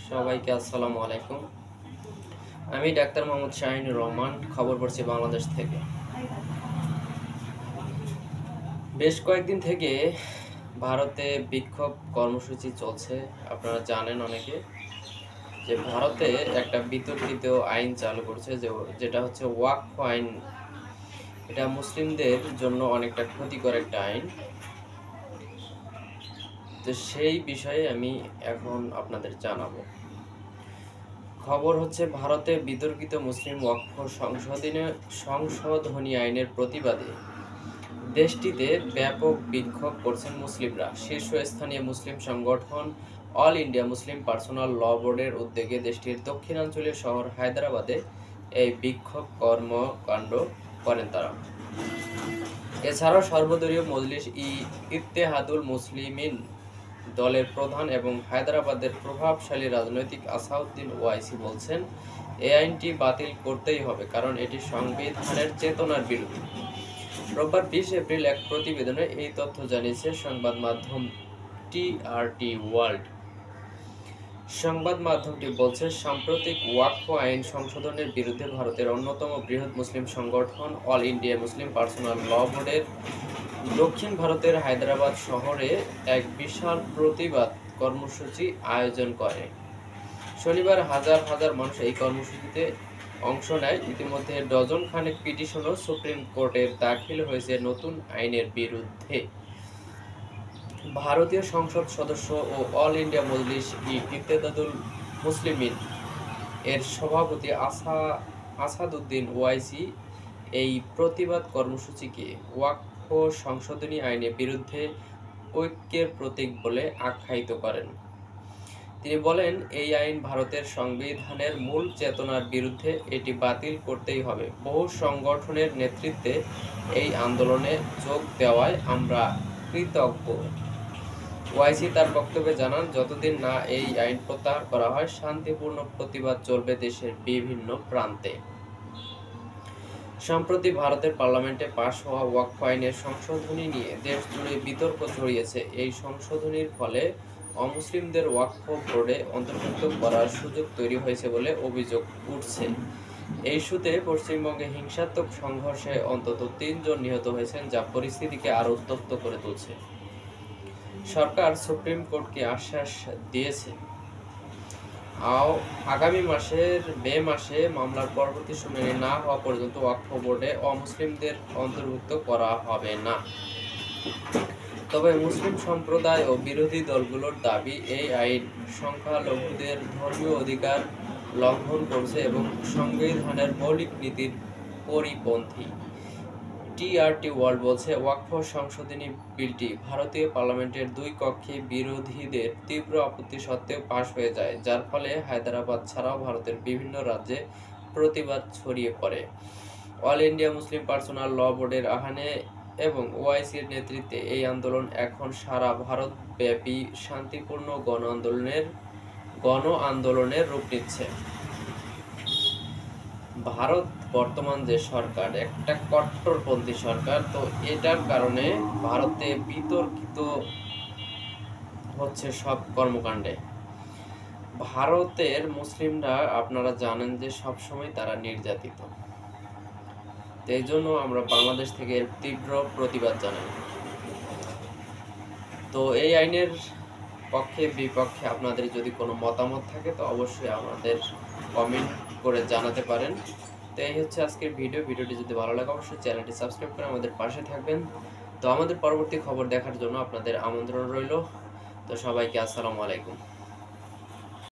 সবাইকে আসসালামু আলাইকুম। আমি ডাক্তার মোহাম্মদ শাহিনুর রহমান, খবর পড়ছি বাংলাদেশ থেকে। বেশ কয়েকদিন থেকে ভারতে বিক্ষোভ কর্মসূচি চলছে। আপনারা জানেন অনেকে যে ভারতে একটা বিতর্কিত আইন চালু করছে, যেটা হচ্ছে ওয়াকফ আইন। এটা মুসলিমদের জন্য অনেকটা ক্ষতিকর একটা আইন। তো সেই বিষয়ে আমি এখন আপনাদের জানাবো। খবর হচ্ছে, ভারতে বিতর্কিত মুসলিম ওয়াকফ সংশোধনী আইনের প্রতিবাদে দেশটিতে ব্যাপক বিক্ষোভ করছেন মুসলিমরা। শীর্ষস্থানীয় মুসলিম সংগঠন অল ইন্ডিয়া মুসলিম পার্সোনাল ল বোর্ডের উদ্যোগে দেশটির দক্ষিণাঞ্চলীয় শহর হায়দ্রাবাদে এই বিক্ষোভ কর্মকাণ্ড করেন তারা। এছাড়াও সর্বদলীয় মজলিস ইত্তেহাদুল মুসলিমিন দলের প্রধান এবং হায়দ্রাবাদের প্রভাবশালী রাজনৈতিক আসাউদ্দিন ওয়াইসি বলছেন, এই আইনটি বাতিল করতেই হবে, কারণ এটি সংবিধানের চেতনার বিরুদ্ধে। রোববার 20 এপ্রিল এক প্রতিবেদনে এই তথ্য জানিয়েছে সংবাদ মাধ্যম টিআরটি ওয়ার্ল্ড। সংবাদ মাধ্যমটি বলছে, সাম্প্রতিক ওয়াকফ আইন সংশোধনের বিরুদ্ধে ভারতের অন্যতম বৃহৎ মুসলিম সংগঠন অল ইন্ডিয়া মুসলিম পার্সোনাল ল বোর্ডের দক্ষিণ ভারতের হায়দ্রাবাদ শহরে এক বিশাল প্রতিবাদ কর্মসূচি আয়োজন করে। শনিবার হাজার হাজার মানুষ এই কর্মসূচিতে অংশ নেয়। ইতিমধ্যে ডজন খানেক পিটিশনও সুপ্রিম কোর্টে দাখিল হয়েছে নতুন আইনের বিরুদ্ধে। ভারতীয় সংসদ সদস্য ও অল ইন্ডিয়া মজলিস ইত্তেহাদুল মুসলিমিন এর সভাপতি আসাদুদ্দিন ওয়াইসি এই প্রতিবাদ কর্মসূচিকে ওয়াকফ সংশোধনী আইনের বিরুদ্ধে ঐক্যের প্রতীক বলে আখ্যায়িত করেন। তিনি বলেন, এই আইন ভারতের সংবিধানের মূল চেতনার বিরুদ্ধে, এটি বাতিল করতেই হবে। বহু সংগঠনের নেতৃত্বে এই আন্দোলনে যোগ দেওয়ায় আমরা কৃতজ্ঞ। ওয়াইসি তার বক্তব্যে জানান, যতদিন না এই আইন প্রত্যাহার করা হয়, শান্তিপূর্ণ প্রতিবাদ চলবে দেশের বিভিন্ন প্রান্তে। সম্প্রতি ভারতের পার্লামেন্টে পাশ হওয়া ওয়াকফ আইনের সংশোধনী নিয়ে দেশ জুড়ে বিতর্ক ছড়িয়েছে। এই সংশোধনীর ফলে অমুসলিমদের ওয়াকফ বোর্ডে অন্তর্ভুক্ত করার সুযোগ তৈরি হয়েছে বলে অভিযোগ উঠছে। এই ইস্যুতে পশ্চিমবঙ্গে হিংসাত্মক সংঘর্ষে অন্তত 3 জন নিহত হয়েছেন, যা পরিস্থিতিকে আরও উত্তপ্ত করে তুলছে। সরকার সুপ্রিম কোর্টকে আশ্বাস দিয়েছে, আগামী মে মাসে মামলার পরবর্তী শুনানি না হওয়া পর্যন্ত ওয়াকফ বোর্ডে অমুসলিমদের অন্তর্ভুক্ত করা হবে না। তবে মুসলিম সম্প্রদায় ও বিরোধী দলগুলোর দাবি, এই আইন সংখ্যালঘুদের ধর্মীয় অধিকার লঙ্ঘন করছে এবং সংবিধানের মৌলিক নীতির পরিপন্থী। টিআরটি ওয়ার্ল্ড বলছে, ওয়াকফ সংশোধনী বিলটি ভারতীয় পার্লামেন্টের 2 কক্ষে বিরোধীদের তীব্র আপত্তি সত্ত্বেও পাশ হয়ে যায়, যার ফলে হায়দ্রাবাদ ছাড়াও ভারতের বিভিন্ন রাজ্যে প্রতিবাদ ছড়িয়ে পড়ে। অল ইন্ডিয়া মুসলিম পার্সোনাল ল বোর্ডের আহ্বানে এবং ওয়াইসির নেতৃত্বে এই আন্দোলন এখন সারা ভারতব্যাপী শান্তিপূর্ণ গণ আন্দোলনের রূপ নিচ্ছে। ভারত বর্তমান যে সরকার, একটা কট্টরপন্থী সরকার, তো এটার কারণে ভারতে বিতর্কিত হচ্ছে সব কর্মকাণ্ডে। ভারতের মুসলিমরা, আপনারা জানেন যে সবসময় তারা নির্যাতিত। এই জন্য আমরা বাংলাদেশ থেকে তীব্র প্রতিবাদ জানাই। তো এই আইনের পক্ষে বিপক্ষে আপনাদের যদি কোনো মতামত থাকে, তো অবশ্যই আমাদের কমেন্ট করে জানাতে পারেন। তো এই হচ্ছে আজকের ভিডিওটি যদি ভালো লাগে অবশ্যই চ্যানেলটি সাবস্ক্রাইব করে আমাদের পাশে থাকবেন। তো আমাদের পরবর্তী খবর দেখার জন্য আপনাদের আমন্ত্রণ রইল। তো সবাইকে আসসালামু আলাইকুম।